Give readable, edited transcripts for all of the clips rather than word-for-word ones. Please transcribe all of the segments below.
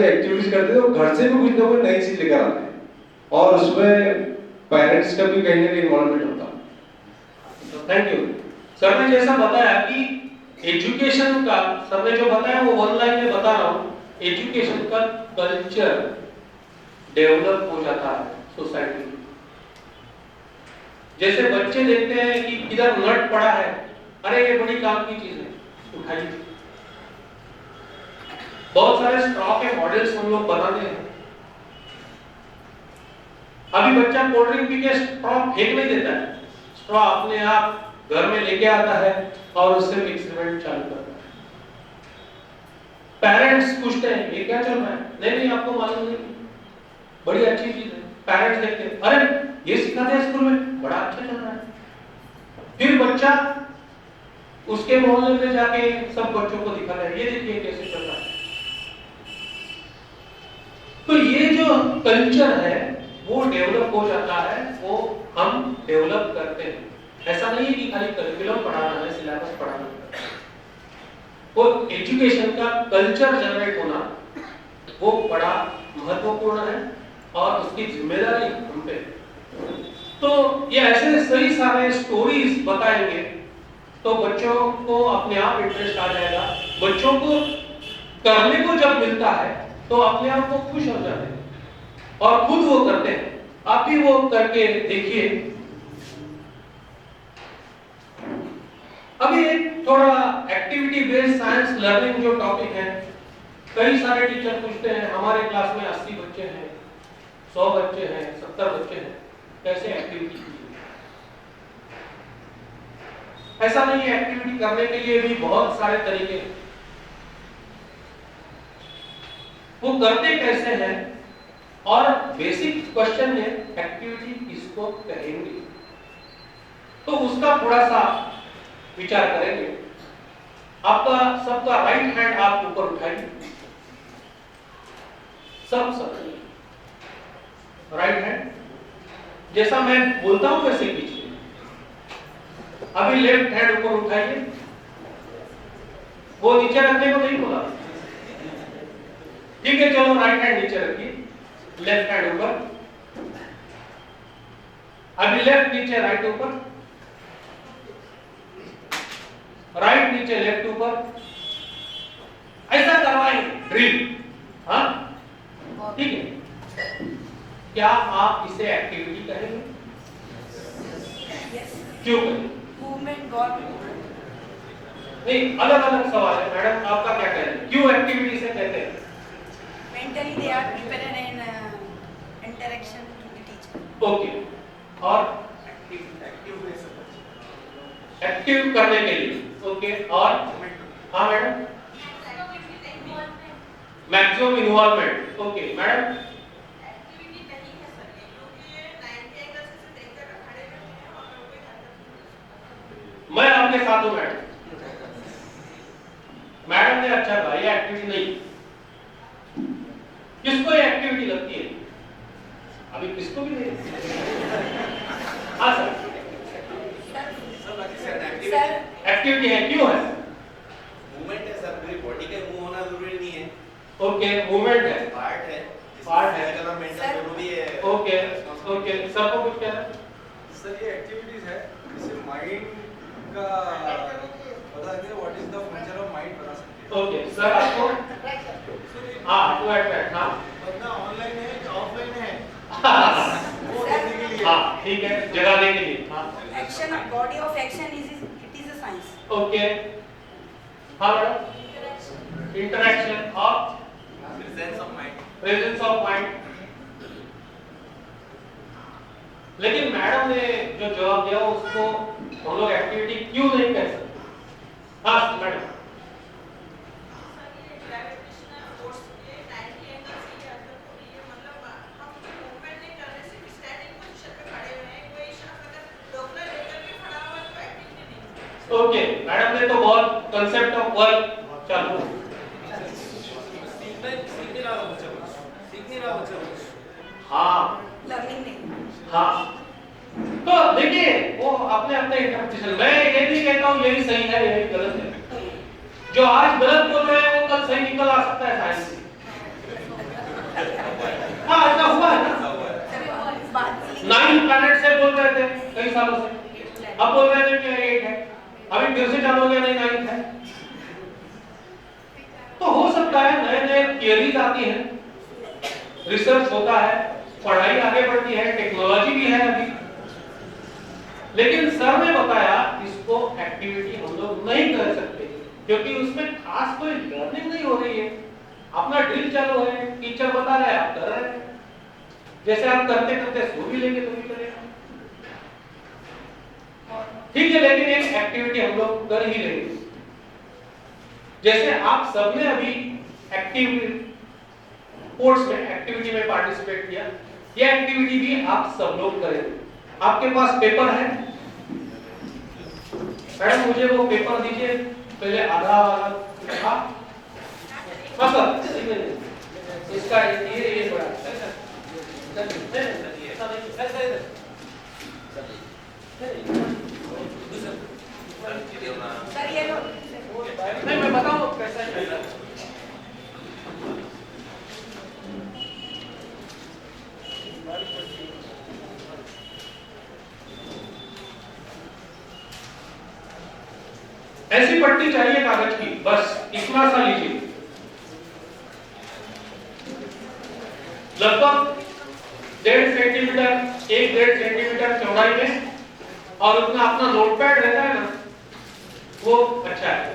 Activities करते थे और घर से भी कुछ ना कुछ नई चीज लेकर आते हैं और उसमें पेरेंट्स का भी कहीं ना कहीं इन्वॉल्वमेंट होता है। तो थैंक यू सर ने जैसा बताया कि एजुकेशन का, सर ने जो बताया वो वन लाइन में बता रहा हूँ, एजुकेशन का कल्चर डेवलप हो जाता है सोसाइटी में। जैसे बच्चे देखते हैं कि इधर नट पड़ा है, अरे ये बड़ी काम की चीज है, उठाइए। बहुत सारे स्ट्रॉ के मॉडल्स हम लोग बनाते हैं। अभी बच्चा कोल्ड ड्रिंक पी के स्ट्रॉ फेंक नहीं देता है, स्ट्रॉ अपने आप घर में लेके आता है और उससे एक्सपेरिमेंट चालू करता है। पेरेंट्स पूछते हैं ये क्या चल रहा है, नहीं नहीं आपको मालूम नहीं, बड़ी अच्छी चीज है। पेरेंट्स देखते हैं, अरे ये सिखाते हैं स्कूल में, बड़ा अच्छा चल रहा है। फिर बच्चा उसके मोहल्ले में जाके सब बच्चों को दिखाता है, ये देखिए कैसे चल रहा है। तो ये जो कल्चर है वो डेवलप हो जाता है, वो हम डेवलप करते हैं। ऐसा नहीं है कि खाली करिकुलम पढ़ाना है, सिलेबस पढ़ाना है। वो एजुकेशन का कल्चर जनरेट होना वो बड़ा महत्वपूर्ण है और उसकी जिम्मेदारी हम पे। तो ये ऐसे सही सारे स्टोरीज बताएंगे तो बच्चों को अपने आप इंटरेस्ट आ जाएगा। बच्चों को करने को जब मिलता है तो अपने आप वो खुश हो जाते हैं और खुद वो करते हैं। आप भी वो करके देखिए। अभी एक थोड़ा एक्टिविटी बेस्ड साइंस लर्निंग जो टॉपिक है, कई सारे टीचर पूछते हैं हमारे क्लास में 80 बच्चे हैं, 100 बच्चे हैं, 70 बच्चे हैं, कैसे एक्टिविटी कीजिए। ऐसा नहीं है, एक्टिविटी करने के लिए भी बहुत सारे तरीके हैं। वो करते कैसे हैं और बेसिक क्वेश्चन है एक्टिविटी किसको कहेंगे, तो उसका थोड़ा सा विचार करेंगे। आपका सबका राइट हैंड आप ऊपर उठाइए, सब राइट हैंड, जैसा मैं बोलता हूं वैसे कीजिए। अभी लेफ्ट हैंड ऊपर उठाइए, वो नीचे रखने को नहीं बोला, ठीक है चलो राइट हैंड नीचे रखिए, लेफ्ट हैंड ऊपर। अभी लेफ्ट नीचे राइट ऊपर, राइट नीचे लेफ्ट ऊपर, ऐसा करवाएंगे ड्रिल। हाँ ठीक है, क्या आप इसे एक्टिविटी कहेंगे? क्यों कहेंगे? मूवमेंट गवर्नमेंट नहीं, अलग अलग सवाल है मैडम, आपका क्या कहना है, क्यों एक्टिविटी से कहते हैं? mentally they are prepared and interaction to the teacher. Okay, और एक्टिव करने के लिए, ओके, और हाँ madam, maximum involvement, okay madam. मैं आपके साथ हूँ मैडम, मैडम ने अच्छा कहा ये एक्टिविटी नहीं। किसको ये एक्टिविटी लगती है? अभी किसको भी नहीं। हाँ सर, एक्टिविटी है, क्यों है? मूवमेंट है सर, पूरी बॉडी का मूव होना जरूरी नहीं है। ओके, मूवमेंट है, पार्ट है, पार्ट है, फिजिकल और मेंटल दोनों भी है। ओके ओके, सबको कुछ कहना है? सर ये एक्टिविटीज है जिससे माइंड का पता है what is the function of mind बता सकते हैं। ओके सर, आपको हाँ टू अट्रैक्ट, हाँ बंदा ऑनलाइन है कि ऑफलाइन है वो Sir, देखने के लिए। हाँ ठीक है, जगाने के लिए, हाँ action body of action is a science. Okay, हाँ madam, interaction of presence of mind. Presence of mind. लेकिन मैडम ने जो जवाब दिया उसको हम लोग एक्टिविटी क्यों नहीं कह सकते? हाँ मैडम, ओके मैडम ने तो बहुत कंसेप्ट ऑफ वर्क चालू। सीखने रहा बच्चा कुछ, सीखने रहा बच्चा कुछ। हाँ लर्निंग नहीं। हाँ तो देखिए वो अपने अपने इंटरप्रिटेशन, मैं ये नहीं कहता हूँ यही सही है यही गलत है। जो आज गलत बोल रहे हैं वो कल सही निकल आ सकता है साइंस से। सालों से, अब बोल रहे हैं कि 8 है, अभी फिर से चालू हो गया नहीं 9 है। तो हो सकता है नए नए थियरीज आती हैं, रिसर्च होता है, पढ़ाई आगे बढ़ती है, टेक्नोलॉजी भी है अभी, लेकिन सर ने बताया इसको एक्टिविटी हम लोग नहीं कर सकते क्योंकि उसमें खास कोई लर्निंग नहीं हो रही है। अपना ड्रिल चालू है, टीचर बता रहा है, आप कर रहे हैं, जैसे आप करते करते सो भी लेंगे तो भी चलेगा, ठीक है, लेकिन एक एक्टिविटी हम लोग कर ही रहे हैं। जैसे आप सबने अभी स्पोर्ट्स में एक्टिविटी में पार्टिसिपेट किया, यह एक्टिविटी भी आप सब लोग करेंगे। आपके पास पेपर है, मैडम मुझे वो पेपर दीजिए, पहले आधा वाला इसका ये बड़ा सर ये लो। नहीं, मैं बताऊं कैसा है। ऐसी पट्टी चाहिए कागज की, बस इतना सा लीजिए, लगभग 1.5 सेंटीमीटर 1.5 सेंटीमीटर चौड़ाई में, और उतना अपना नोटपैड रहता है ना, वो अच्छा है,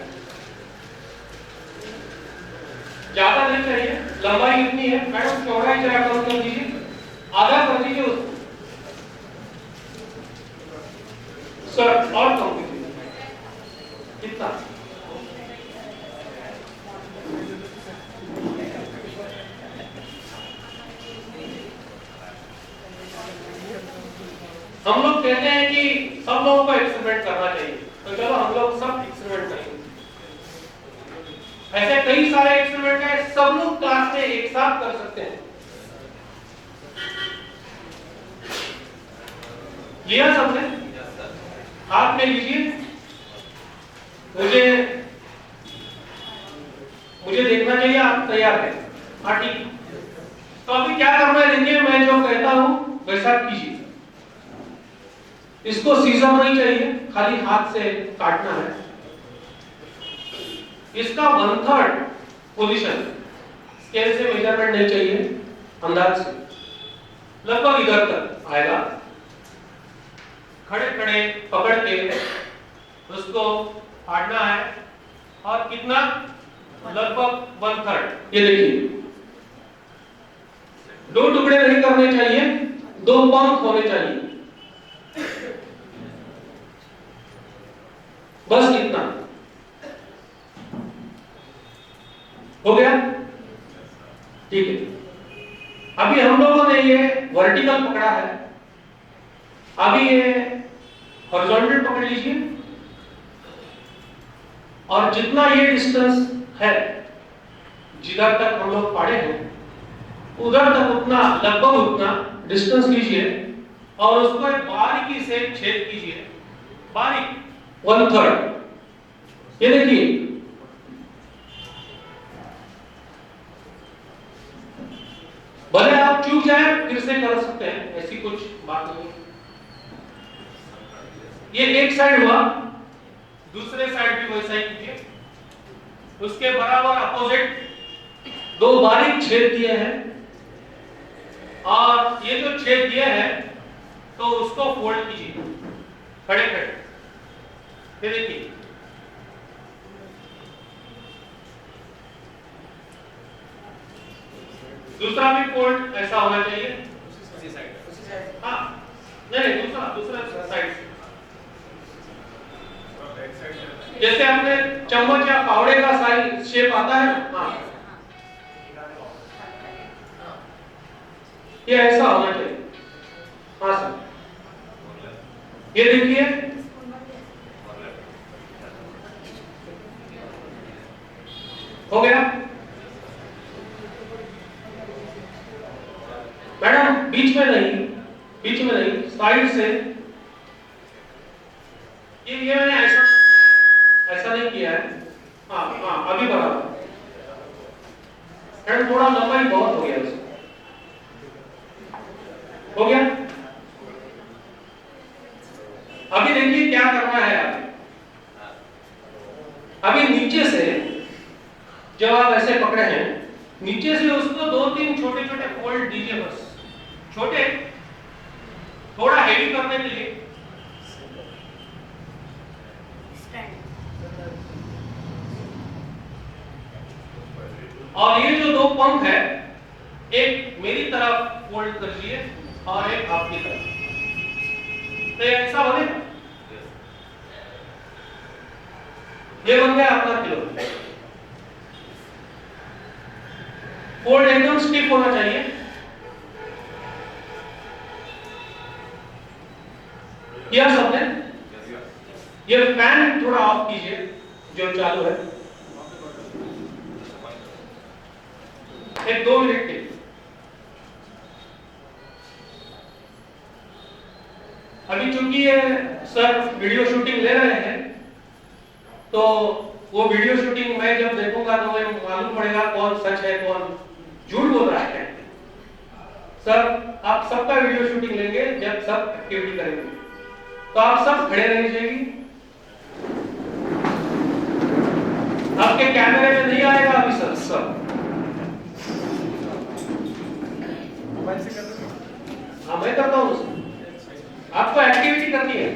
ज्यादा नहीं चाहिए, लंबाई इतनी है मैडम, चौड़ाई जरा कम कर दीजिए, आधा कर दीजिए उसको सर, और कम कीजिए, कितना? हम लोग कहते हैं कि सब लोगों को एक्सपेरिमेंट करना चाहिए, तो चलो हम लोग सब एक्सपेरिमेंट करेंगे। ऐसे कई सारे एक्सपेरिमेंट हैं, सब लोग क्लास में एक साथ कर सकते हैं। लिया सबने? हाथ में लीजिए, मुझे देखना चाहिए आप तैयार हैं। हाँ ठीक, तो अभी क्या करना है देखिए, मैं जो कहता हूं वैसा कीजिए। इसको सीजर नहीं चाहिए, खाली हाथ से काटना है। इसका 1/3 पोजीशन, स्केल से मेजरमेंट नहीं चाहिए, अंदाज से लगभग इधर तक आएगा। खड़े खड़े पकड़ के उसको फाड़ना है, और कितना? लगभग 1/3। ये देखिए, 2 टुकड़े नहीं करने चाहिए, 2 पंख होने चाहिए, बस इतना हो गया, ठीक है। अभी हम लोगों ने ये वर्टिकल पकड़ा है, अभी ये हॉरिजॉन्टल पकड़ लीजिए, और जितना ये डिस्टेंस है जिधर तक हम लोग फाड़े हैं उधर तक उतना, लगभग उतना डिस्टेंस लीजिए, और उसको एक बारीकी से छेद कीजिए, बारीक 1/3। ये देखिए, भले आप चूक जाए फिर से कर सकते हैं, ऐसी कुछ बात नहीं। ये एक साइड हुआ, दूसरे साइड भी वैसा ही कीजिए, उसके बराबर अपोजिट 2 बारीक छेद दिए हैं, और ये जो छेद दिए हैं तो उसको फोल्ड कीजिए खड़े खड़े। ये देखिए, दूसरा भी फोल्ड ऐसा होना चाहिए, उसी साइड। हाँ नहीं, दूसरा साइड से, जैसे आपने चम्मच या पावड़े का साइज शेप आता है, हाँ ये ऐसा होना चाहिए। हाँ सर, ये देखिए, हो गया मैडम, बीच में नहीं, साइड से। ये मैंने ऐसा नहीं किया है, हाँ अभी बराबर। मैडम थोड़ा लंबाई बहुत हो गया इसमें, हो गया। अभी देखिए क्या करना है आपको। अभी नीचे से जब आप ऐसे पकड़े हैं, नीचे से उसको 2-3 छोटे-छोटे फोल्ड दीजिए, बस छोटे, थोड़ा हेवी करने के लिए। और ये जो 2 पंख है, एक मेरी तरफ फोल्ड कर लीजिए और एक आपकी तरफ, तो ऐसा बनेगा। ये बन गया आपका किलो। फोल्ड एकदम स्टिफ होना चाहिए। किया सबने? ये फैन थोड़ा ऑफ कीजिए जो चालू है, एक 2 मिनट के लिए। अभी चूंकि ये सर वीडियो शूटिंग ले रहे हैं, तो वो वीडियो शूटिंग मैं जब देखूंगा तो मुझे मालूम पड़ेगा कौन सच है कौन झूठ बोल रहा है। सर आप सबका वीडियो शूटिंग लेंगे जब सब एक्टिविटी करेंगे, तो आप सब खड़े रहने चाहिए। आपके कैमरे में नहीं आएगा अभी सर, सब मोबाइल से कर दो। हाँ मैं करता हूँ, आपको एक्टिविटी करनी है।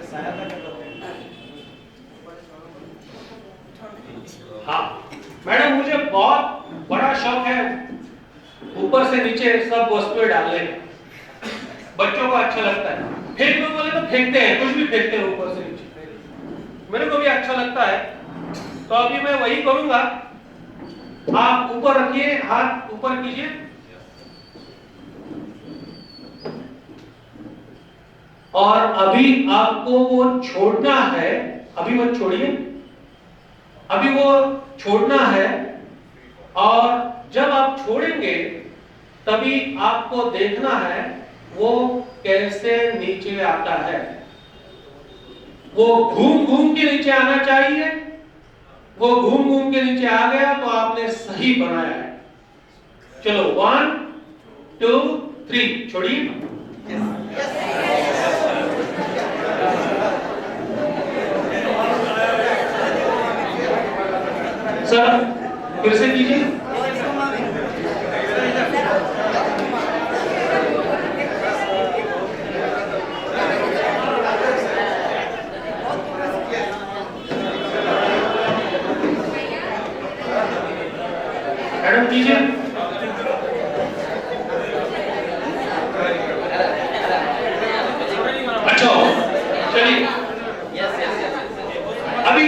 सहायता कर दो। हाँ मैडम, मुझे बहुत बड़ा शौक है ऊपर से नीचे सब वस्तुएं डालने का। बच्चों को अच्छा लगता है, फेंकने बोले तो फेंकते हैं, कुछ भी फेंकते हैं ऊपर से नीचे। मेरे को भी अच्छा लगता है, तो अभी मैं वही करूंगा। आप ऊपर रखिए, हाथ ऊपर कीजिए और अभी आपको वो छोड़ना है। अभी मत छोड़िए, अभी वो छोड़ना है। और जब आप छोड़ेंगे तभी आपको देखना है वो कैसे नीचे आता है। वो घूम घूम के नीचे आना चाहिए। वो घूम घूम के नीचे आ गया तो आपने सही बनाया है। चलो 1 2 3 छोड़िए। सर फिर से कीजिए। मैडम कीजिए। अच्छा चलिए, अभी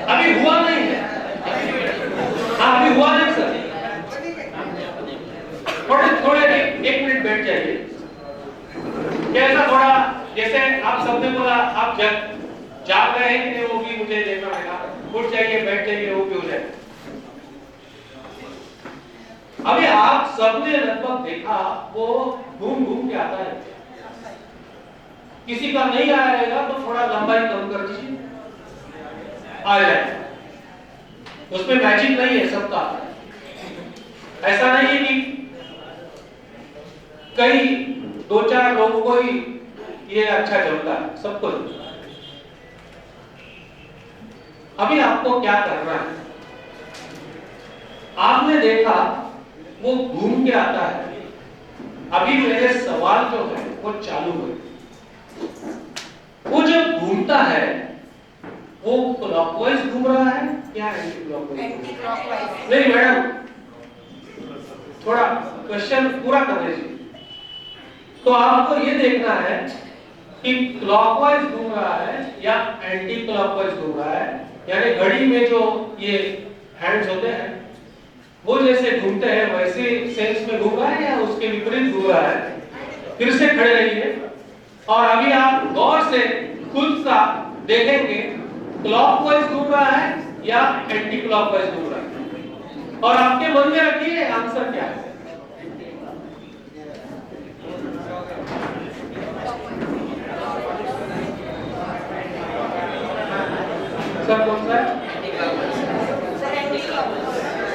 अभी हुआ नहीं है। हाँ अभी हुआ नहीं सर, थोड़े एक मिनट बैठ जाइए। कैसा थोड़ा, जैसे आप सबने बोला आप जाग रहे हैं कि नहीं, वो भी मुझे देखना पड़ेगा। उठ जाइए, बैठ जाइए, वो भी हो जाए। अभी आप सबने लगभग देखा वो घूम घूम के आता है। किसी का नहीं आया रहेगा तो थोड़ा लंबाई कम कर दीजिए, आ जाए। उसमें मैजिक नहीं है, सबका ऐसा नहीं है कि कई 2-4 लोगों को ही ये अच्छा चलता है, सबको। अभी आपको क्या करना है, आपने देखा वो घूम के आता है। अभी मेरे सवाल जो है वो चालू है। वो जब घूमता है वो क्लॉकवाइज घूम रहा है या एंटी क्लॉकवाइज? Anti clockwise. नहीं मैडम, थोड़ा क्वेश्चन पूरा कर लीजिए। तो आपको ये देखना है कि क्लॉकवाइज घूम रहा है या एंटी क्लॉकवाइज घूम रहा है। यानी घड़ी में जो ये हैंड्स होते हैं वो जैसे घूमते हैं वैसे सेंस में घूम रहा है या उसके विपरीत घूम रहा है। फिर से खड़े रहिए और अभी आप गौर से खुद का देखेंगे क्लॉकवाइज घूम रहा है या एंटी क्लॉकवाइज घूम रहा है, और आपके मन में रखिए आंसर क्या है। सर कौन सा है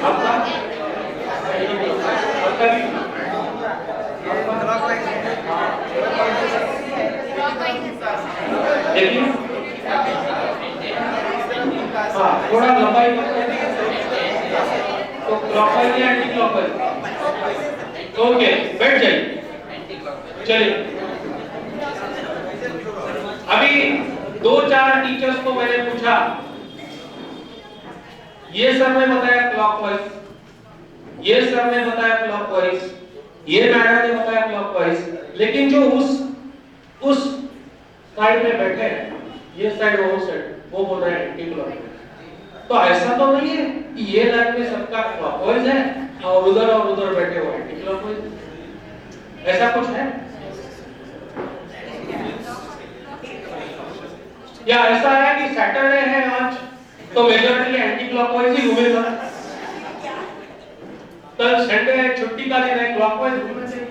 आपका? आपका भी देखिए, हाँ थोड़ा लंबाई तो क्लॉकवाइज या एंटी क्लॉकवाइज? ओके, बैठ जाइए। चलिए, अभी 2-4 टीचर्स को मैंने पूछा, ये सर ने बताया क्लॉकवाइज, ये सर ने बताया क्लॉकवाइज, ये मैडम ने बताया क्लॉकवाइज, लेकिन जो उस साइड में बैठे हैं, ये साइड वो साइड, वो बोल रहे हैं एंटी क्लॉकवाइज। तो ऐसा तो नहीं है कि ये लाइन में सबका क्लॉकवाइज है और उधर बैठे हुए एंटी क्लॉकवाइज, ऐसा कुछ है? या ऐसा है कि सैटरडे है आज तो मेजॉरिटी एंटी क्लॉकवाइज ही घूमेगा, कल संडे है छुट्टी का दिन है क्लॉकवाइज घूमना चाहिए।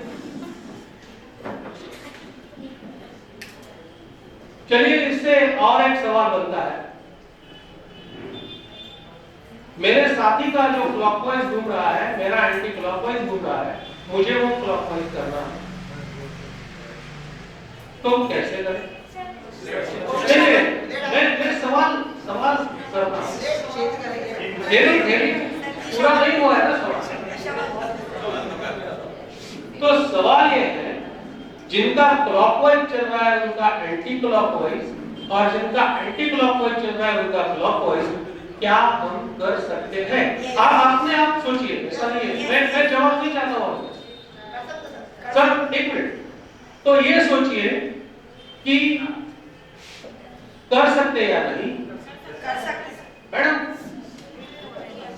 चलिए, इससे और एक सवाल बनता है, मेरे साथी का जो क्लॉकवाइज घूम रहा है, मेरा एंटी क्लॉकवाइज घूम रहा है, मुझे वो क्लॉकवाइज करना है, तो कैसे करें? चलिए, मैं सवाल करता हूं, धीरे पूरा नहीं हुआ है ना सवाल। तो सवाल ये है, जिनका क्लॉकवाइज चल रहा है उनका एंटी क्लॉकवाइज, और जिनका एंटी क्लॉकवाइज चल रहा है उनका क्लॉकवाइज, क्या हम कर सकते हैं? आप सोचिए, ऐसा नहीं है, मैं जवाब नहीं चाहता हूं सर, एक मिनट। तो ये सोचिए कि कर सकते या नहीं कर सकते मैडम?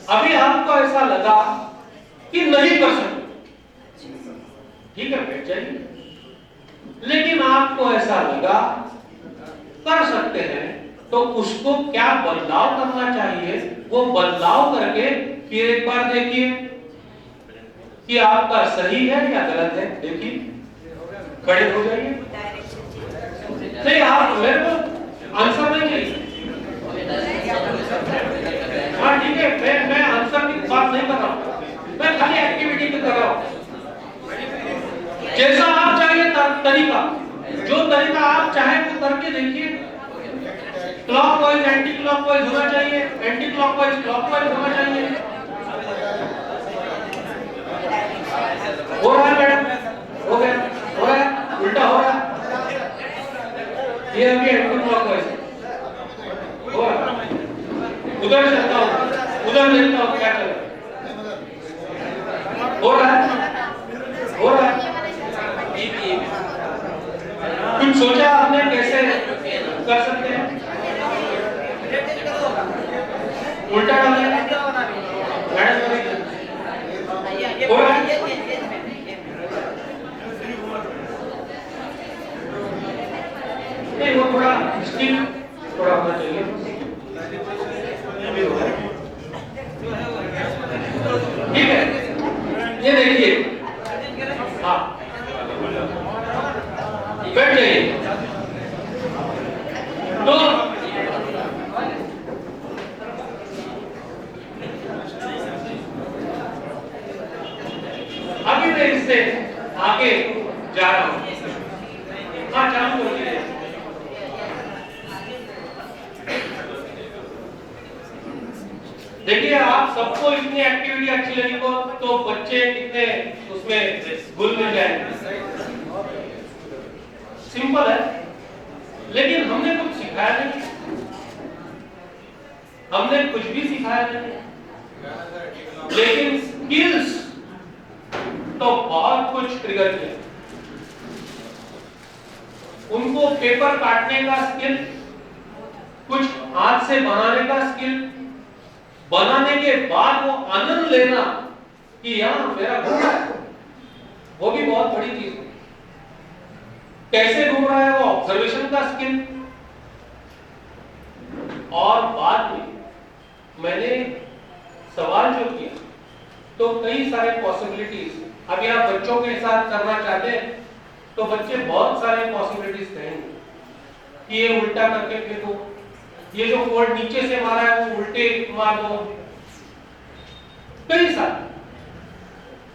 अभी आपको ऐसा लगा कि नहीं कर सकते, ठीक है, बैठ जाइए। लेकिन आपको ऐसा लगा कर सकते हैं, तो उसको क्या बदलाव करना चाहिए, वो बदलाव करके फिर एक बार देखिए कि आपका सही है या गलत है। देखिए, खड़े हो जाइए। नहीं, आप मेरे को आंसर नहीं चाहिए। हाँ ठीक है, मैं आंसर की बात नहीं कर रहा हूँ, मैं खाली एक्टिविटी की कर रहा हूँ। जैसा आप चाहिए तरीका, जो तरीका आप चाहे वो करके देखिए। क्लॉकवाइज एंटी क्लॉकवाइज होना चाहिए, एंटी क्लॉकवाइज क्लॉकवाइज होना चाहिए। हो रहा है मैडम? हो गया? हो रहा है? उल्टा हो रहा है? ये अभी एंटी क्लॉकवाइज हो रहा है। उधर चलता हूँ, उधर देखता हूँ क्या चल रहा है। हो रहा है? हो रहा है? कुछ सोचा आपने कैसे कर सकते हैं? उल्टा डालना है? हो रहा है? नहीं, वो थोड़ा स्टिल थोड़ा होना चाहिए। ठीक है, ये देखिए, हाँ बैठ जाइए। तो अभी मैं इससे आगे जा रहा हूं। हाँ, चालू कर दीजिए। देखिए, आप सबको इतनी एक्टिविटी अच्छी लगी तो बच्चे कितने उसमें घुल मिल जाएंगे। सिंपल है, लेकिन हमने कुछ सिखाया नहीं, हमने कुछ भी सिखाया नहीं, लेकिन स्किल्स तो बहुत कुछ ट्रिगर किया। उनको पेपर काटने का स्किल, कुछ हाथ से बनाने का स्किल, बनाने के बाद वो आनंद लेना कि यहां मेरा घूम रहा है, वो भी बहुत बड़ी चीज है। कैसे घूम रहा है वो ऑब्जर्वेशन का स्किल। और बाद में मैंने सवाल जो किया तो कई सारे पॉसिबिलिटीज, अभी आप बच्चों के साथ करना चाहते हैं तो बच्चे बहुत सारे पॉसिबिलिटीज कहेंगे कि ये उल्टा करके फेंको, ये जो कोड नीचे से मारा है वो उल्टे मार दो, कई सारे।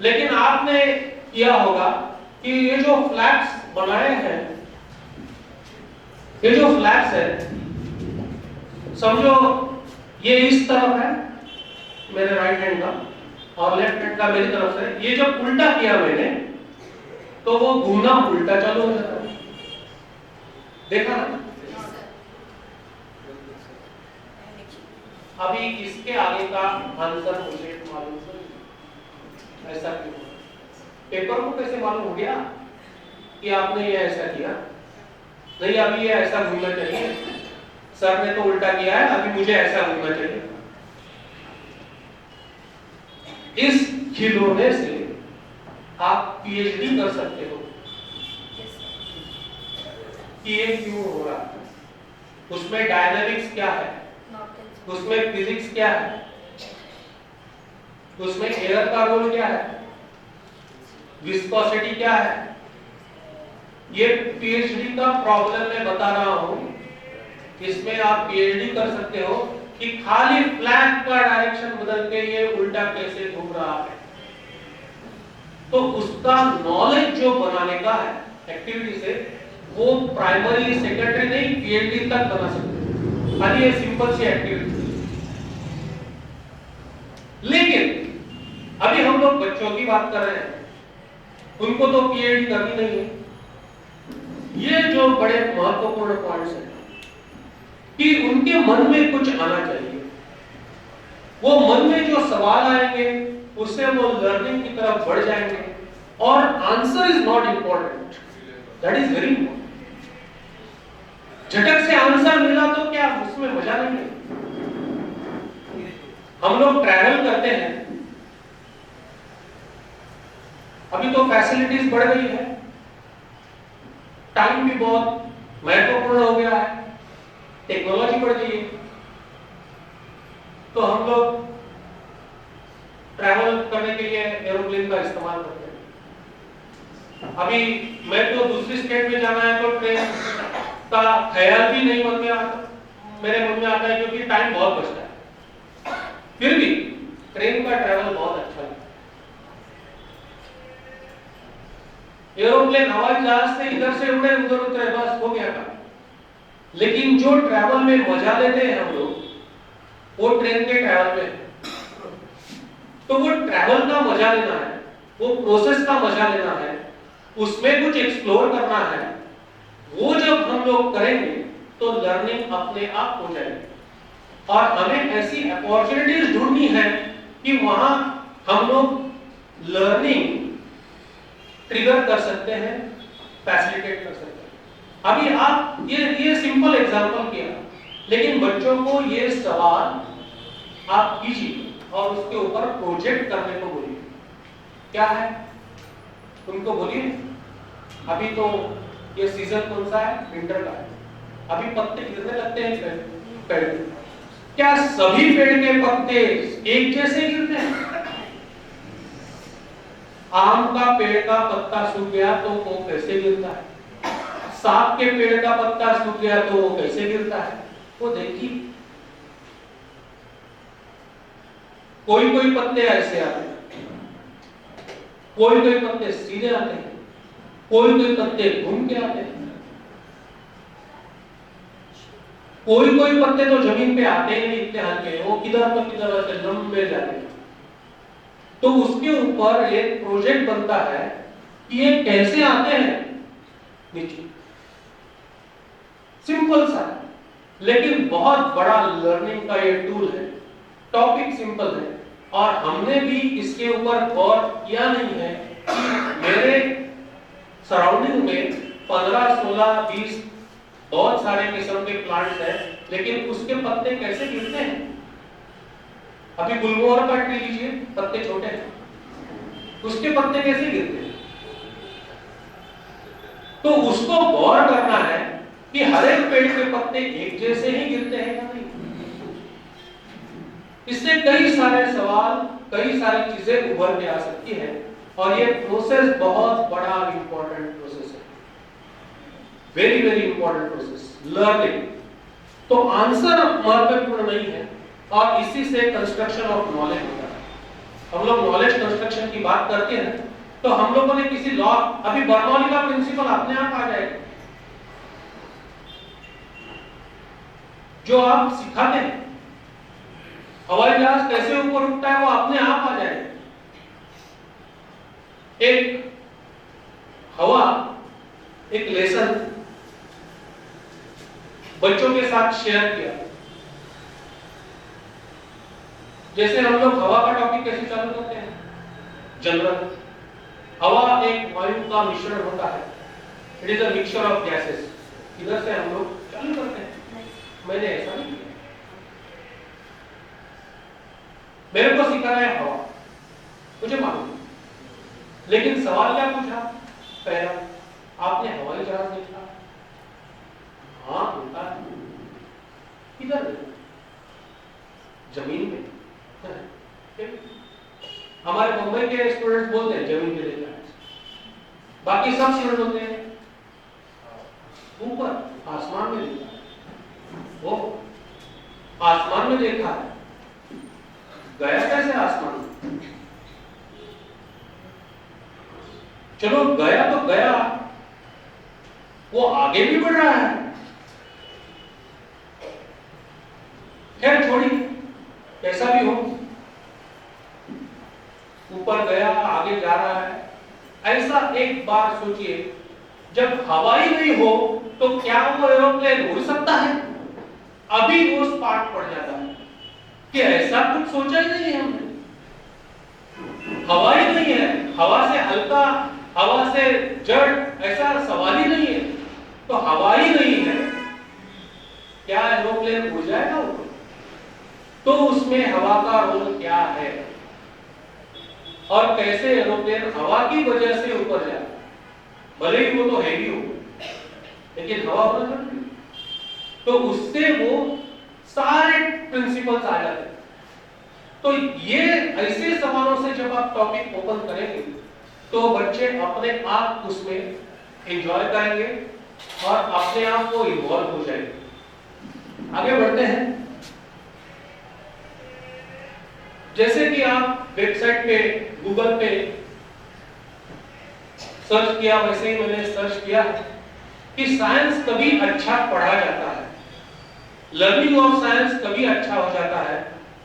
लेकिन आपने किया होगा कि ये जो फ्लैप्स बनाए हैं ये जो फ्लैप्स है, समझो ये इस तरफ है मेरे राइट हैंड का और लेफ्ट हैंड का मेरी तरफ से, ये जब उल्टा किया मैंने तो वो घूमना उल्टा चालू हो जाता है, देखा ना? अभी इसके आगे का आंसर मुझे मालूम नहीं, ऐसा क्यों? पेपर को कैसे मालूम हो गया कि आपने ये ऐसा किया? नहीं, अभी ये ऐसा घूमना चाहिए, सर ने तो उल्टा किया है, अभी मुझे ऐसा घूमना चाहिए। इस खिलौने से आप पीएचडी कर सकते हो कि ये क्यों हो रहा है, उसमें डायनामिक्स क्या है, उसमें फिजिक्स क्या है, उसमें एयर का रोल क्या है, विस्कोसिटी क्या है। ये पीएचडी का प्रॉब्लम मैं बता रहा हूं, इसमें आप पीएचडी कर सकते हो कि खाली फ्लैग का डायरेक्शन बदल के ये उल्टा कैसे घूम रहा है। तो उसका नॉलेज जो बनाने का है एक्टिविटी से, वो प्राइमरी सेकेंडरी नहीं पीएचडी तक बना सकते, खाली ये सिंपल सी एक्टिविटी। लेकिन अभी हम लोग बच्चों की बात कर रहे हैं, उनको तो पीएचडी करनी नहीं है। ये जो बड़े महत्वपूर्ण पॉइंट्स हैं कि उनके मन में कुछ आना चाहिए, वो मन में जो सवाल आएंगे उससे वो लर्निंग की तरफ बढ़ जाएंगे। और answer is not important, that is very important. झटक से आंसर मिला तो क्या उसमें मजा नहीं है? हम लोग ट्रैवल करते हैं, अभी तो फैसिलिटीज बढ़ गई है, टाइम भी बहुत महत्वपूर्ण हो गया है, टेक्नोलॉजी बढ़ गई है, तो हम लोग ट्रैवल करने के लिए एरोप्लेन का इस्तेमाल करते हैं। अभी मैं तो दूसरी स्टेट में जाना है तो ट्रेन का ख्याल भी नहीं मेरे मन में आता है, क्योंकि टाइम बहुत बचता है। फिर भी ट्रेन का ट्रैवल बहुत अच्छा है। एरोप्लेन हवाई जहाज से इधर से उड़े उधर उतरे, बस हो गया काम। लेकिन जो ट्रैवल में मजा लेते हैं हम लोग, वो ट्रेन के ट्रैवल में। तो वो ट्रैवल का मजा लेना है, वो प्रोसेस का मजा लेना है, उसमें कुछ एक्सप्लोर करना है। वो जब हम लोग करेंगे तो लर्निंग अपने आप हो जाएगी। और हमें ऐसी अपॉर्चुनिटीज ढूंढनी है कि वहां हम लोग लर्निंग ट्रिगर कर सकते हैं, फैसिलिटेट कर सकते हैं। अभी आप ये सिंपल एग्जांपल किया, लेकिन बच्चों को ये सवाल आप कीजिए और उसके ऊपर प्रोजेक्ट करने को बोलिए। क्या है उनको बोलिए, अभी तो ये सीजन कौन सा है? विंटर का है। अभी पत्ते गिरने लगते हैं पेड़, क्या सभी पेड़ के पत्ते एक जैसे गिरते हैं? आम का पेड़ का पत्ता सूख गया तो वो कैसे गिरता है? सांप के पेड़ का पत्ता सूख गया तो वो कैसे गिरता है? वो देखिए, कोई कोई पत्ते ऐसे आते हैं, कोई कोई पत्ते सीधे आते हैं, कोई कोई पत्ते घूम के आते हैं, कोई कोई पत्ते तो जमीन पे आते ही नहीं, इतने हल्के, वो किधर तो किधर ऐसे लंबे जाते हैं। तो उसके ऊपर एक प्रोजेक्ट बनता है कि ये कैसे आते हैं नीचे। सिंपल सा, लेकिन बहुत बड़ा लर्निंग का ये टूल है। टॉपिक सिंपल है और हमने भी इसके ऊपर गौर किया नहीं है कि मेरे सराउंडिंग में 15, 16, 20 बहुत सारे किस्म के प्लांट्स हैं, लेकिन उसके पत्ते कैसे गिरते हैं? अभी गुलमोहर का ट्री लीजिए, पत्ते छोटे हैं, उसके पत्ते कैसे गिरते हैं? तो उसको गौर करना है कि हर एक पेड़ के पत्ते एक जैसे ही गिरते हैं या नहीं। इससे कई सारे सवाल, कई सारी चीजें उभर के आ सकती है और ये प्रोसेस बहुत बड़ा इंपॉर्टेंट प्रोसेस है, very very important process learning. तो आंसर महत्वपूर्ण नहीं है और इसी से कंस्ट्रक्शन ऑफ नॉलेज होता है। हम लोग नॉलेज कंस्ट्रक्शन की बात करते हैं तो हम लोगों ने किसी लॉ, अभी बर्नौली का प्रिंसिपल अपने आप आ जाएगा। जो आप सिखाते हैं। हवाई जहाज कैसे ऊपर उठता है वो अपने आप आ जाएगा। एक हवा, एक लेसन बच्चों के साथ शेयर किया। जैसे हम लोग हवा का टॉपिक कैसे चालू करते हैं, जनरल। हवा एक वायु का मिश्रण होता है, it is a mixture of gases. इधर से हम लोग चालू करते हैं। मैंने ऐसा नहीं किया, मेरे को सिखाया है हवा, मुझे मालूम। लेकिन सवाल क्या पूछा पहला, आपने हवाई जहाज देखा? हाँ होता है। किधर देखा? जमीन में। हमारे मुंबई के स्टूडेंट्स बोलते हैं जमीन पे देखा है, बाकी सब स्टूडेंट बोलते हैं ऊपर आसमान में देखा है। वो आसमान में देखा है, गया कैसे आसमान में? चलो गया तो गया, वो आगे भी बढ़ रहा है। खैर छोड़िए, कैसा भी हो, ऊपर गया, आगे जा रहा है। ऐसा एक बार सोचिए, जब हवा ही नहीं हो तो क्या वो एरोप्लेन उड़ सकता है? अभी वो स्पार्क पड़ जाता है कि ऐसा कुछ सोचा ही नहीं है हमने। हवा ही नहीं है, हवा से हल्का, हवा से जड़, ऐसा सवाल ही नहीं है। तो हवा ही नहीं है, क्या एरोप्लेन उड़ जाएगा ऊपर? तो उसमें हवा का रोल क्या है और कैसे एरोप्लेन हवा की वजह से ऊपर जाए? भले ही वो तो हैवी हो, लेकिन हवा होना जरूरी। तो उससे वो सारे प्रिंसिपल्स आ जाते हैं। तो ये ऐसे सवालों से जब आप टॉपिक ओपन करेंगे तो बच्चे अपने आप उसमें एंजॉय करेंगे और अपने आप को इन्वॉल्व हो जाएंगे। आगे बढ़ते हैं। जैसे कि आप वेबसाइट पे, गूगल पे सर्च किया, वैसे ही मैंने सर्च किया कि साइंस कभी अच्छा पढ़ा जाता है, लर्निंग ऑफ साइंस कभी अच्छा हो जाता है।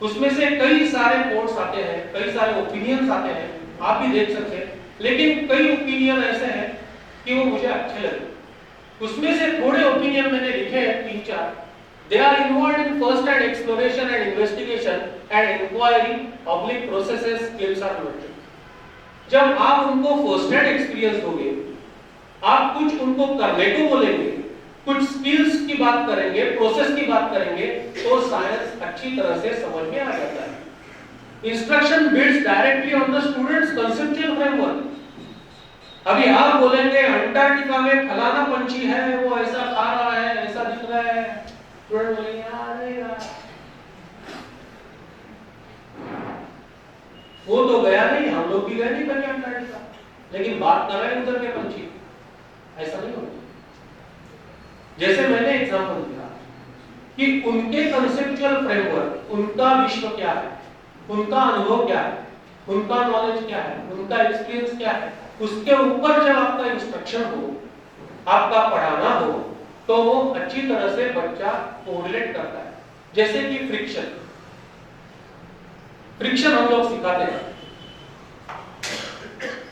उसमें से कई सारे कोट्स आते हैं, कई सारे ओपिनियंस आते हैं, आप भी देख सकते हैं। लेकिन कई ओपिनियन ऐसे हैं कि वो मुझे अच्छे लगे। उसमें से थोड़े ओपिनियन मैंने लिखे हैं, 3-4। They are involved in first-hand exploration and investigation and inquiry, public processes, skills are nurtured. जब आप उनको first-hand experience दोगे, आप कुछ उनको करने को बोलेंगे, कुछ स्किल्स की बात करेंगे, प्रोसेस की बात करेंगे, तो साइंस अच्छी तरह से समझ में आ जाता है। Instruction builds directly on the students' conceptual framework. अभी आप बोलेंगे अंटार्कटिका में फलाना पंछी है, वो ऐसा खा रहा है, ऐसा दिख रहा है, स्टूडेंट बोलेंगे यार वो तो गया नहीं, हम लोग भी गए नहीं कभी अंटार्कटिका, लेकिन बात कर रहे हैं उधर के पंछी। ऐसा नहीं होता। जैसे मैंने एग्जांपल दिया कि उनके कंसेप्चुअल फ्रेमवर्क, उनका विश्व क्या है, उनका अनुभव क्या है, उनका नॉलेज क्या है, उनका एक्सपीरियंस क्या है, उसके ऊपर जब आपका इंस्ट्रक्शन हो, आपका पढ़ाना हो, तो वो अच्छी तरह से बच्चा कोरिलेट करता है। जैसे कि फ्रिक्शन हम लोग सिखाते हैं,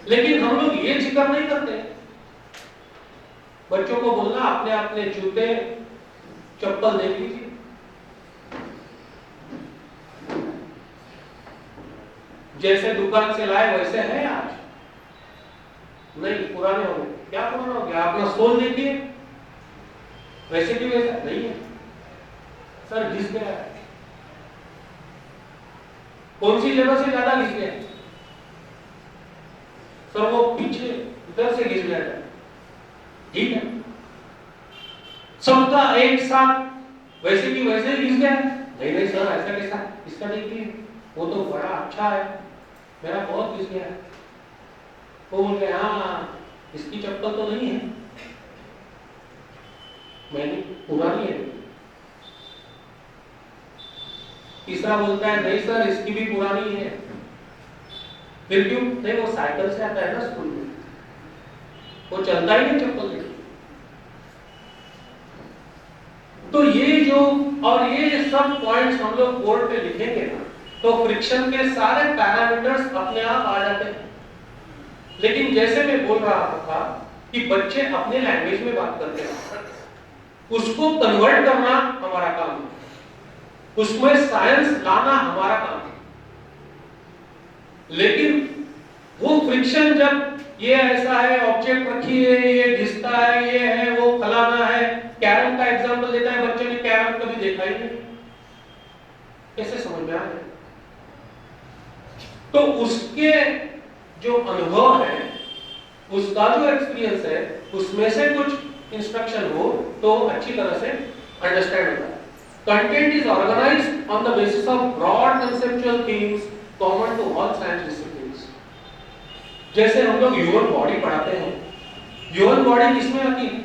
लेकिन हम लोग ये जिक्र नहीं करते बच्चों को बोलना अपने अपने जूते चप्पल देख लीजिए। जैसे दुकान से लाए वैसे है आज? नहीं, पुराने हो गए। क्या पुराना हो गया? अपना सोल देखिए, वैसे भी वैसा नहीं है सर, घिस गया है। कौन सी जगह से ज्यादा घिस गया सर? वो पीछे इधर से घिस गया है। ठीक है, सबका एक साथ वैसे की वैसे घिस गया। नहीं नहीं सर, ऐसा कैसा? इसका देखिए, वो तो बड़ा अच्छा है, मेरा बहुत घिस गया है। वो बोल रहे हाँ, इसकी चप्पल तो नहीं है, मैंने पुरानी है। तीसरा बोलता है नहीं सर, इसकी भी पुरानी है। फिर क्यों? नहीं, वो साइकिल से आता है ना स्कूल में, वो चलता ही नहीं चप्पल लेके। तो ये जो और ये सब पॉइंट्स हम लोग बोर्ड पे लिखेंगे ना, तो फ्रिक्शन के सारे पैरामीटर्स अपने आप आ जाते हैं। लेकिन जैसे मैं बोल रहा था कि बच्चे अपने लैंग्वेज में बात करते हैं, उसको कन्वर्ट करना हमारा काम है, उसमें साइंस लाना हमारा काम है। लेकिन वो फ्रिक्शन जब ये ऐसा है, ऑब्जेक्ट रखी है, ये घिसता है, ये है, वो फलाना है, कैरम का एग्जांपल देता है, बच्चे ने कैरम कभी देखा ही नहीं, कैसे समझ में आ जाए? तो उसके जो अनुभव है, उसका जो एक्सपीरियंस है, उसमें से कुछ इंस्ट्रक्शन हो तो अच्छी तरह से अंडरस्टैंड होता है। Content is organised on the basis of broad conceptual themes common to all science disciplines. जैसे हम लोग ह्यूमन बॉडी पढ़ाते हैं, ह्यूमन बॉडी किसमें आती है?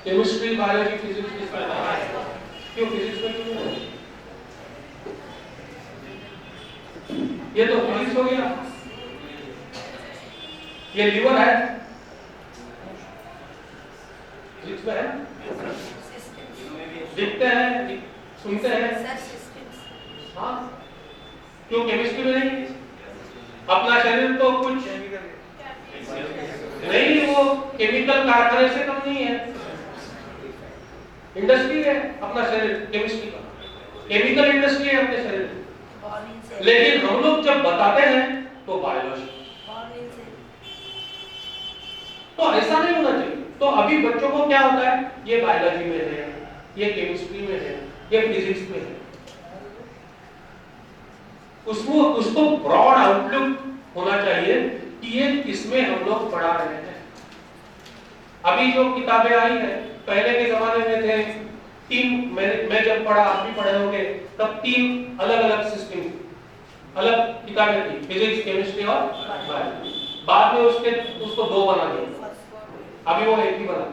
केमिस्ट्री, बायोलॉजी, फिजिक्स, किसमें आती है? क्यों फिजिक्स में क्यों नहीं? ये तो फिजिक्स हो गया। ये लीवर है, फिजिक्स में है, दिखते हैं, सुनते हैं, हाँ, क्यों केमिस्ट्री में नहीं? अपना शरीर तो कुछ नहीं, वो केमिकल कारखाने से कम नहीं है, इंडस्ट्री है अपना शरीर, केमिस्ट्री का केमिकल इंडस्ट्री है अपने शरीर। लेकिन हम लोग जब बताते हैं तो बायोलॉजी, तो ऐसा नहीं होना चाहिए। तो अभी बच्चों को क्या होता है, ये बायोलॉजी में है, ये केमिस्ट्री में है, ये फिजिक्स में है, उसको ब्रॉड आउटलुक होना चाहिए कि ये किसमें हम लोग पढ़ा रहे हैं। अभी जो किताबें आई है, पहले के जमाने में थे तीन, मैं जब पढ़ा, आप भी पढ़े होंगे, तब तीन अलग अलग सिस्टम, अलग किताबें थी, फिजिक्स, केमिस्ट्री और बायोलॉजी। बाद में उसको दो बना दिया, अभी वो एक ही बना।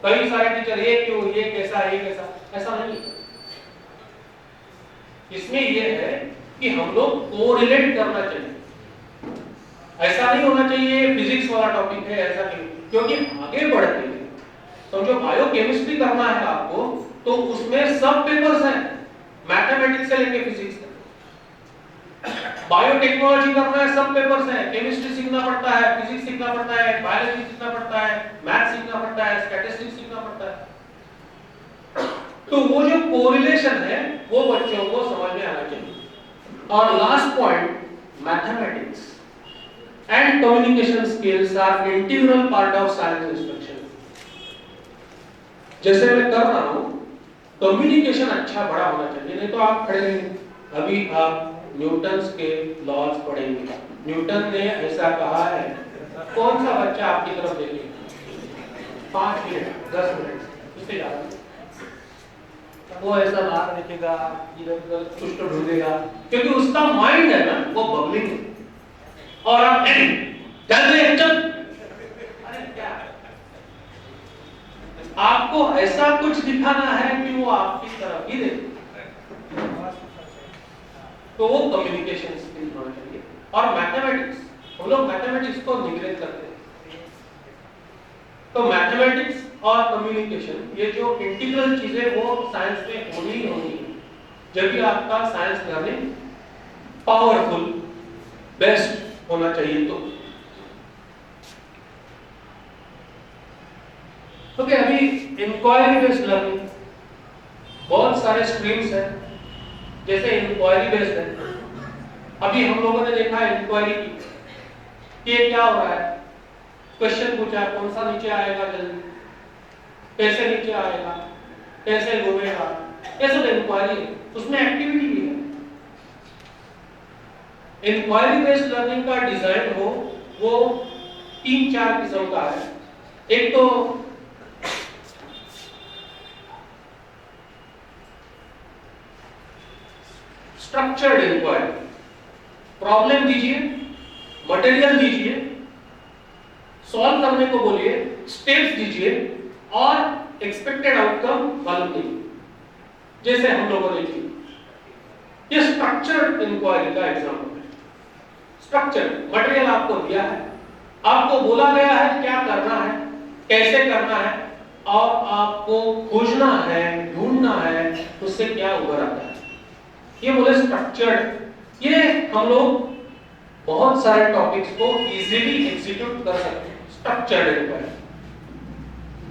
कई सारे टीचर ये क्यों, ये कैसा, ये कैसा, ऐसा नहीं। इसमें ये है कि हम लोग कोरिलेट करना चाहिए, ऐसा नहीं होना चाहिए फिजिक्स वाला टॉपिक है ऐसा नहीं, क्योंकि आगे बढ़ते हैं समझो बायोकेमिस्ट्री करना है आपको, तो उसमें सब पेपर्स हैं, मैथमेटिक्स से लेके फिजिक्स तक। बायोटेक्नोलॉजी करना है, सब पेपर्स हैं, केमिस्ट्री सीखना पड़ता है, फिजिक्स सीखना पड़ता है, बायोलॉजी सीखना पड़ता है, मैथ सीखना पड़ता है, स्टैटिस्टिक्स सीखना पड़ता है। तो वो जो कोरिलेशन है वो बच्चों को समझ में आना चाहिए। और last point, mathematics and communication skills are integral part of science instruction। जैसे मैं कर रहा हूँ, कम्युनिकेशन अच्छा बड़ा होना चाहिए, नहीं तो आप खड़े रहेंगे। अभी आप न्यूटन्स के लॉज पढ़ेंगे, न्यूटन ने ऐसा कहा है, कौन सा बच्चा आपकी तरफ देखेगा 5 मिनट 10 मिनट उससे ज्यादा, वो ऐसा बाहर देखेगा, इधर कुछ तो ढूंढेगा, क्योंकि उसका माइंड है ना वो बबलिंग है। और आप जल्दी चल, अरे क्या, आपको ऐसा कुछ दिखाना है कि वो आपकी तरफ ही देखे, तो वो कम्युनिकेशन स्किल होना चाहिए। और मैथमेटिक्स, हम लोग मैथमेटिक्स को निग्लेक्ट करते हैं, तो मैथमेटिक्स और कम्युनिकेशन ये जो इंटीग्रल चीजें वो साइंस में होनी ही होनी है, जब भी आपका साइंस लर्निंग पावरफुल बेस्ट होना चाहिए। तो ओके, अभी इंक्वायरी बेस्ड लर्निंग, बहुत सारे स्ट्रीम्स हैं, जैसे इंक्वायरी बेस्ड है। अभी हम लोगों ने देखा इंक्वायरी की कि क्या हो रहा है, क्वेश्चन पूछा, कौन सा नीचे आएगा जल्दी, कैसे नीचे आएगा, कैसे घूमेगा, ये सब इंक्वायरी है, उसमें एक्टिविटी भी है। इंक्वायरी बेस्ड लर्निंग का डिजाइन हो वो 3-4 किस्म का है। एक तो स्ट्रक्चर्ड इंक्वायरी, प्रॉब्लम दीजिए, मटेरियल दीजिए, सॉल्व करने को बोलिए, स्टेप्स दीजिए और एक्सपेक्टेड आउटकम मालूम कीजिए, जैसे हम लोगों ने की। ये स्ट्रक्चर्ड इंक्वायरी का एग्जाम्पल है। स्ट्रक्चर, मटेरियल आपको दिया है, आपको बोला गया है क्या करना है, कैसे करना है, और आपको खोजना है, ढूंढना है, उससे क्या उभर आता है। ये बोले स्ट्रक्चर्ड। ये हम लोग बहुत सारे टॉपिक्स को इजीली एग्जीक्यूट कर सकते हैं। स्ट्रक्चर्ड इंक्वायरी,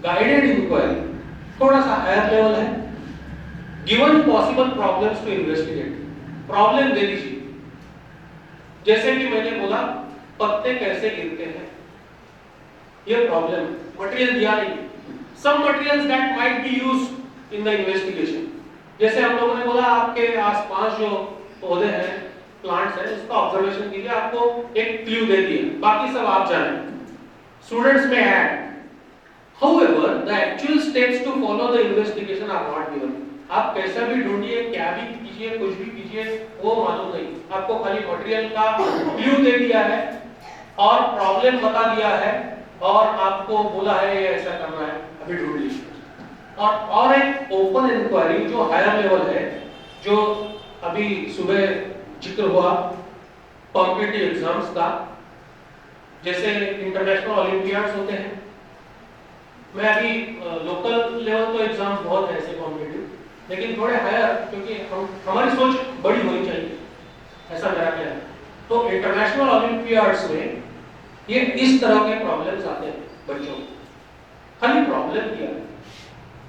गाइडेड इंक्वायरी थोड़ा सा हायर लेवल है। Given possible problems to investigate, problem दे दीजिए। जैसे कि मैंने बोला पत्ते कैसे गिरते हैं, ये प्रॉब्लम, मटेरियल दिया नहीं। Some materials that might be used in the investigation. जैसे हम लोगों ने बोला आपके आसपास जो पौधे हैं, प्लांट्स हैं, उसका ऑब्जर्वेशन कीजिए, आपको एक क्लू दे दिया, बाकी सब आप जाने। स्टूडेंट्स में add, however the actual steps to follow the investigation are not given। आप कैसा भी ढूंढिए, क्या भी कीजिए, कुछ भी कीजिए, वो मालूम नहीं। आपको खाली मटेरियल का क्लू दे दिया है और प्रॉब्लम बता दिया है और आपको बोला है ये ऐसा करना है, अभी ढूंढ लीजिए। और एक ओपन इंक्वायरी जो हायर लेवल है, जो अभी सुबह जिक्र हुआ कॉम्पिटिटिव एग्जाम्स का, जैसे इंटरनेशनल ओलंपियाड्स होते हैं। मैं अभी लोकल लेवल तो एग्जाम्स बहुत है ऐसे कॉम्पिटिटिव, लेकिन थोड़े हायर, क्योंकि हमारी सोच बड़ी होनी चाहिए, ऐसा मेरा कहना है। तो इंटरनेशनल ओलंपियाड्स में ये इस तरह के प्रॉब्लम्स आते हैं बच्चों को। खाली प्रॉब्लम दिया है,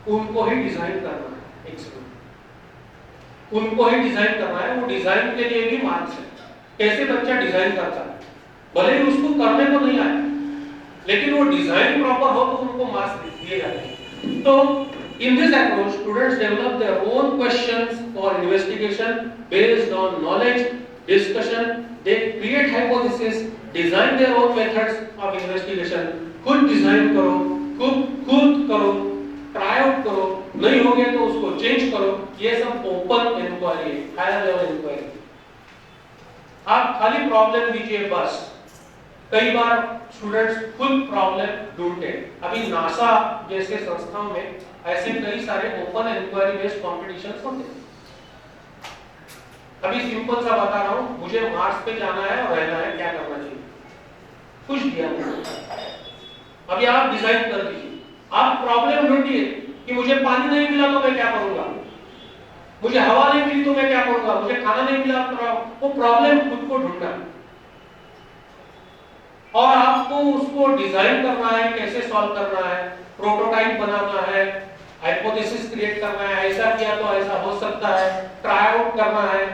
उनको ही डिजाइन करना है, एक्सपेरिमेंट उनको ही डिजाइन करना है। वो डिजाइन के लिए भी मार्क्स है। कैसे बच्चा डिजाइन करता है, भले ही उसको करने को नहीं आए, लेकिन वो डिजाइन प्रॉपर हो तो उनको मार्क्स दिए जाते हैं। तो in this approach students develop their own questions for investigation based on knowledge discussion। they create hypothesis, design their own methods of investigation। खुद डिजाइन करो, खुद करो, ट्राई आउट करो, नहीं हो गया तो उसको चेंज करो। ये सब ओपन इंक्वायरी है, हायर लेवल इंक्वायरी। आप खाली प्रॉब्लम दीजिए बस। कई बार स्टूडेंट्स खुद प्रॉब्लम ढूंढते हैं। अभी नासा जैसे संस्थाओं में ऐसे कई सारे ओपन इंक्वायरी बेस्ड कॉम्पिटिशन्स होते हैं। अभी सिंपल सा बता रहा हूँ, मुझे मार्स पे जाना है और रहना है, क्या करना चाहिए, कुछ दिया मुझे। अभी आप डिजाइन कर दीजिए, आप प्रॉब्लम ढूंढिए कि मुझे पानी नहीं मिला तो मैं क्या करूंगा, मुझे हवा नहीं मिली तो मैं क्या करूंगा, मुझे खाना नहीं मिला तो वो प्रॉब्लम खुद को ढूंढना और आपको उसको डिजाइन करना है, कैसे सॉल्व करना है, प्रोटोटाइप बनाना है, हाइपोथेसिस क्रिएट करना है, ऐसा किया तो ऐसा हो सकता है, ट्राई आउट करना है,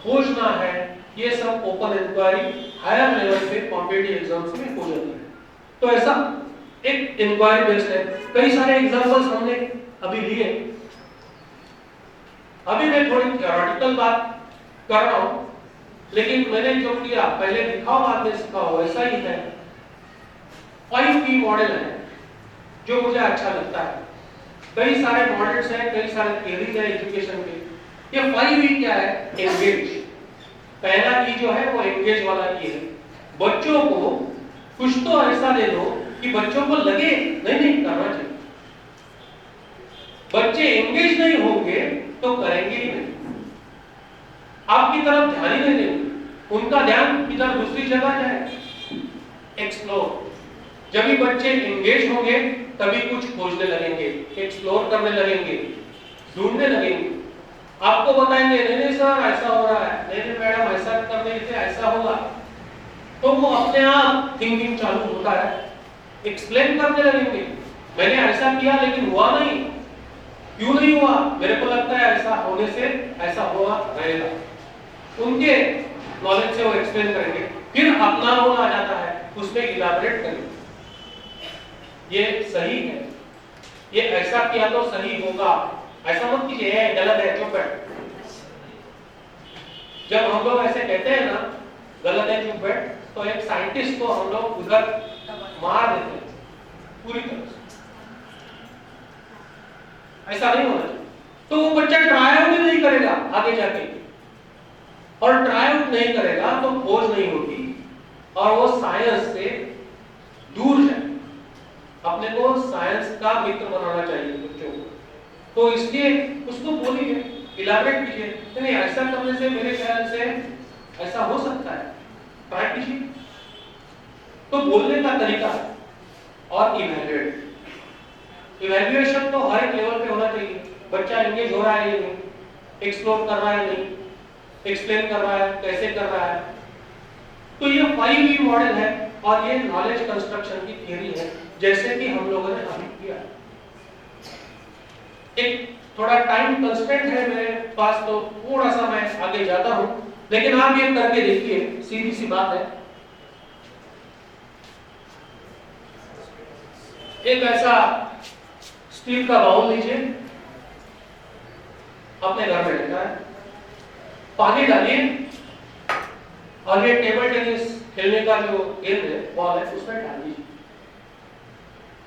खोजना है। ये सब ओपन इंक्वायरी हायर लेवल पे कॉम्पिटिटिव एग्जाम्स में हो जाती है। तो ऐसा एक इंक्वायरी बेस्ड है। कई सारे एग्जांपल्स हमने अभी लिए। अभी मैं थोड़ी थ्योरेटिकल बात कर रहा हूं, लेकिन मैंने जो किया पहले दिखाओ बाद में सिखाओ, ऐसा ही है। 5P मॉडल है जो मुझे अच्छा लगता है। कई सारे मॉडल्स हैं, कई सारे थियरीज है एजुकेशन के। ये 5E क्या है? एंगेज। पहला E जो है वो एंगेज वाला E है। बच्चों को कुछ तो ऐसा दे दो कि बच्चों को लगे नहीं करना चाहिए। बच्चे एंगेज नहीं होंगे तो करेंगे ही नहीं, आपकी तरफ ध्यान ही नहीं देंगे, उनका ध्यान इधर दूसरी जगह जाए। एक्सप्लोर। जब भी बच्चे एंगेज होंगे तभी कुछ खोजने लगेंगे, एक्सप्लोर करने लगेंगे, ढूंढने लगेंगे। आपको बताएंगे नहीं सर ऐसा हो रहा है, नहीं मैडम ऐसा करने से ऐसा होगा, तो वो अपने आप थिंकिंग चालू होता है, एक्सप्लेन करने लगेंगे। मैंने ऐसा किया लेकिन हुआ नहीं, क्यों नहीं हुआ, मेरे को लगता है ऐसा होने से ऐसा हुआ रहेगा। उनके नॉलेज से वो एक्सप्लेन करेंगे, फिर अपना रोल आ जाता है, उसमें इलैबोरेट करेंगे। ये सही है, ये ऐसा किया तो सही होगा, ऐसा मत कीजिए ये गलत है, चुप है। जब हम लोग ऐसे कहते हैं ना गलत है चुप बैठ, तो एक साइंटिस्ट को हम लोग उधर मार देते हैं पूरी तरह से। ऐसा नहीं होना चाहिए। तो वो बच्चा ट्राई आउट नहीं करेगा आगे जाके, और ट्राई आउट नहीं करेगा तो खोज नहीं होगी और वो साइंस से दूर जाए। अपने को साइंस का मित्र बनाना चाहिए बच्चों को। तो इसलिए उसको बोलिए, इलैबोरेट कीजिए, नहीं ऐसा करने से मेरे ख्याल से ऐसा हो सकता है, ट्राई कीजिए। तो बोलने का तरीका और इवैल्यूएट। इवैल्यूएशन तो हर एक लेवल पे होना चाहिए, बच्चा एंगेज हो रहा है या नहीं, एक्सप्लोर कर रहा है नहीं, एक्सप्लेन कर रहा है, कैसे कर रहा है। तो ये 5E मॉडल है और ये नॉलेज कंस्ट्रक्शन की थियरी है, जैसे कि हम लोगों ने अभी किया। एक थोड़ा टाइम कंस्ट्रेंट है मेरे पास, तो थोड़ा सा मैं आगे जाता हूं, लेकिन आप ये करके देखिए, सीधी सी बात है। एक ऐसा स्टील का बाउल लीजिए, अपने घर में लेता है, पानी डालिए और ये टेबल टेनिस खेलने का जो गेंद है, बॉल है, उसमें डाल दीजिए।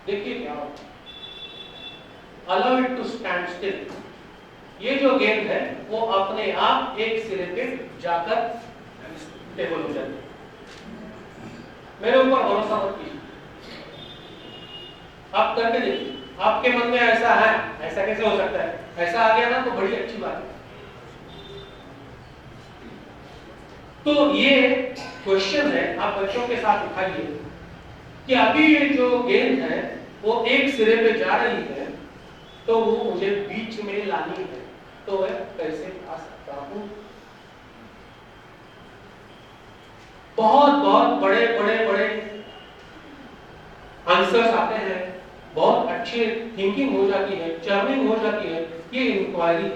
देखिए क्या होता है। Allow it to stand still. ये जो गेंद है वो अपने आप एक सिरे पे जाकर टेबल हो जाती है। मेरे ऊपर भरोसा मत कीजिए, आप करके देखिए। आपके मन में ऐसा है, ऐसा कैसे हो सकता है, ऐसा आ गया ना तो बड़ी अच्छी बात है। तो ये क्वेश्चन है, आप बच्चों के साथ उठाइए कि अभी ये जो गेंद है वो एक सिरे पे जा रही है, तो वो मुझे बीच में लानी है, तो मैं कैसे ला सकता हूं? बहुत बहुत बड़े बड़े बड़े आंसर्स आते हैं, बहुत अच्छी थिंकिंग हो जाती है, चर्निंग हो जाती है। ये इंक्वायरी,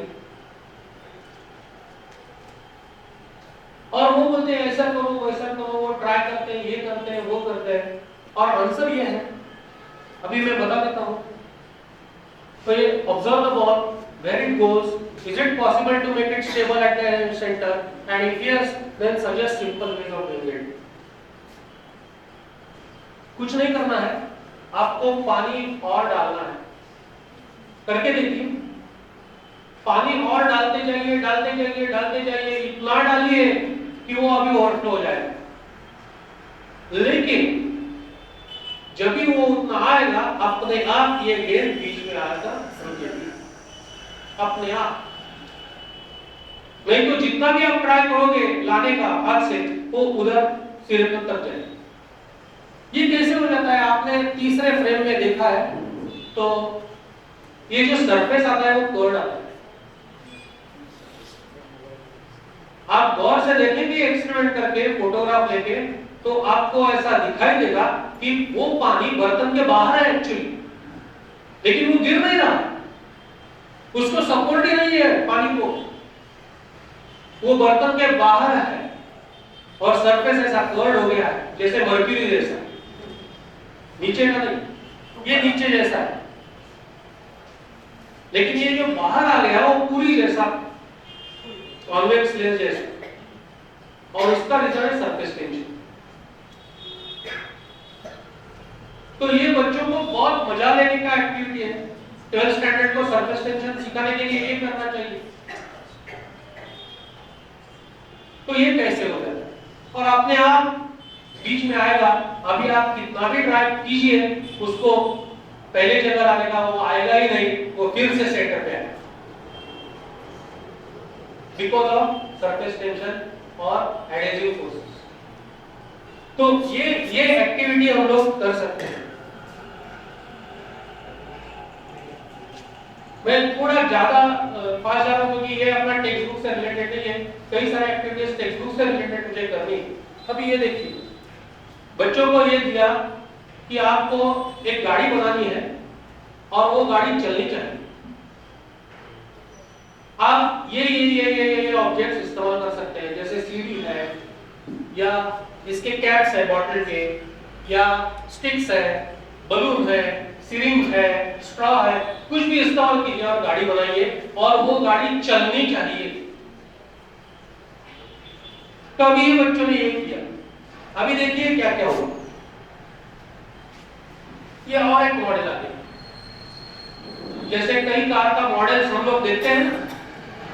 और वो बोलते हैं ऐसा करो वैसा करो, वो ट्राई करते हैं, ये करते हैं, वो करते हैं, और आंसर ये है। अभी मैं बता देता हूं। तो ये observe the ball, where it goes, is it possible to make it stable at the center, and if yes, then suggest simple ways of doing it. कुछ नहीं करना है, आपको पानी और डालना है, करके देखिए। पानी और डालते जाइए, डालते जाइए, डालते जाइए, इतना डालिए कि वो अभी ओवरफ्लो हो जाएगा। लेकिन जब भी वो उतना आएगा, अपने आप ये गेंद बीच में आएगा, रुकेगी अपने आप। नहीं तो जितना भी आप ट्राई करोगे लाने का हाथ से, वो उधर सिरे पर तक जाएगा। ये कैसे हो जाता है, आपने तीसरे फ्रेम में देखा है। तो ये जो सरफेस आता है वो कर्व्ड आता है। आप गौर से देखेंगे एक्सपेरिमेंट करके, फोटोग्राफ लेके, तो आपको ऐसा दिखाई देगा कि वो पानी बर्तन के बाहर है एक्चुअली, लेकिन वो गिर नहीं रहा, उसको सपोर्ट ही नहीं है पानी को, वो बर्तन के बाहर है और सरफेस ऐसा कर्व्ड हो गया है, जैसे मर्क्यूरी जैसा, नीचे का नहीं, ये नीचे जैसा है। लेकिन ये जो बाहर आ गया वो पूरी जैसा, कॉन्वेक्स लेंस जैसा, और इसका रिजल्ट है सरफेस टेंशन। तो ये बच्चों को बहुत मजा लेने का एक्टिविटी है। 12th स्टैंडर्ड को सरफेस टेंशन सिखाने के लिए ये करना चाहिए। तो ये कैसे हो जाता है, और अपने आप बीच में आएगा। अभी आप कितना भी ट्राई कीजिए, उसको पहले जगह लाने का वो आएगा ही नहीं, वो फिर से सेंटर पे आएगा, बिकॉज ऑफ सरफेस टेंशन और एडेसिव फोर्सेस। तो ये एक्टिविटी हम लोग कर सकते हैं। मैं थोड़ा ज्यादा फास्ट जा रहा हूं क्योंकि ये अपना टेक्स्ट बुक से रिलेटेड नहीं है, कई सारे एक्टिविटीज टेक्स्ट बुक से रिलेटेड मुझे करनी है। अभी ये देखिए, बच्चों को ये दिया कि आपको एक गाड़ी बनानी है और वो गाड़ी चलनी चाहिए। आप ये ऑब्जेक्ट्स इस्तेमाल कर सकते हैं, जैसे सीढ़ी है, या इसके कैप्स है बॉटल के, या स्टिक्स है, बलून है, सिरिंज है, स्ट्रॉ है, कुछ भी इस्तेमाल कीजिए और गाड़ी बनाइए, और वो गाड़ी चलनी चाहिए। तो अभी ये बच्चों ने ये किया। अभी देखिए क्या क्या हुआ। ये और एक मॉडल आ गया, जैसे कई कार का मॉडल्स हम लोग देखते हैं,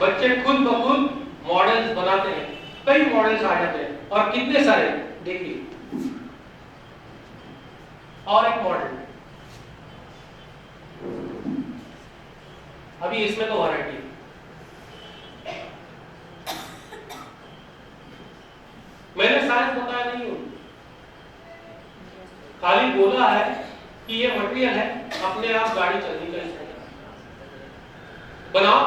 बच्चे खुद ब खुद मॉडल्स बनाते हैं, कई मॉडल्स आ जाते हैं, और कितने सारे। देखिए और एक मॉडल, अभी इसमें तो वैरायटी है। मैंने साइंस बताया नहीं हूं, खाली बोला है कि ये मटेरियल है, अपने आप गाड़ी चलनी चाहिए। बनाओ,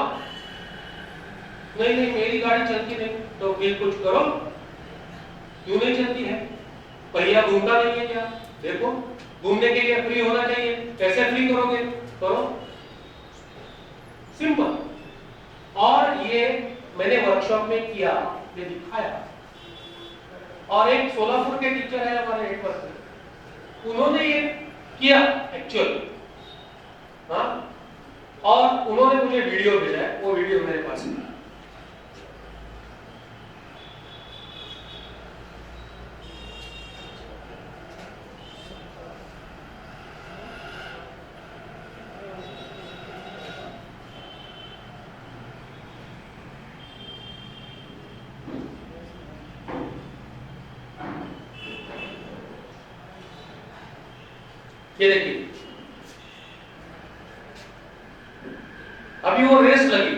नहीं नहीं मेरी गाड़ी चलती नहीं, तो फिर कुछ करो। क्यों नहीं चलती है? पहिया घूमता नहीं है क्या? देखो, घूमने के लिए फ्री होना चाहिए। कैसे फ्री करोगे? करो, सिंपल। और ये मैंने वर्कशॉप में किया, ये दिखाया। और एक 16 फुट के टीचर है हमारे 8%, उन्होंने ये किया एक्चुअल, हाँ, और उन्होंने मुझे वीडियो भेजा है, वो वीडियो मेरे पास है। ये देखिए, अभी वो रेस लगी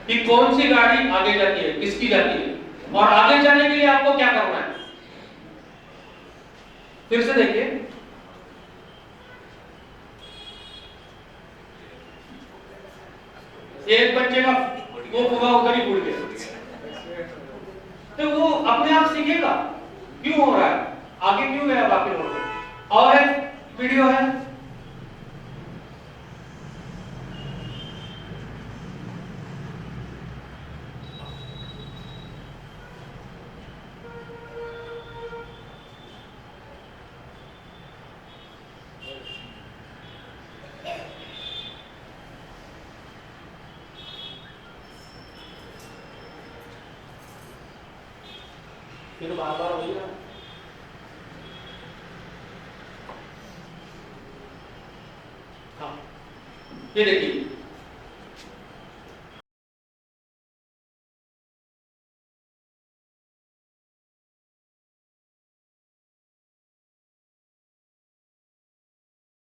कि कौन सी गाड़ी आगे जाती है, किसकी जाती है, और आगे जाने के लिए आपको क्या करना है। फिर से देखिए, एक बच्चे का वो पूरा उधर ही उड़ गया, तो वो अपने आप सीखेगा क्यों हो रहा है, आगे क्यों गया बाकी लोग। और एक वीडियो है, फिर बार बार वही ना। हाँ, ये देखिए,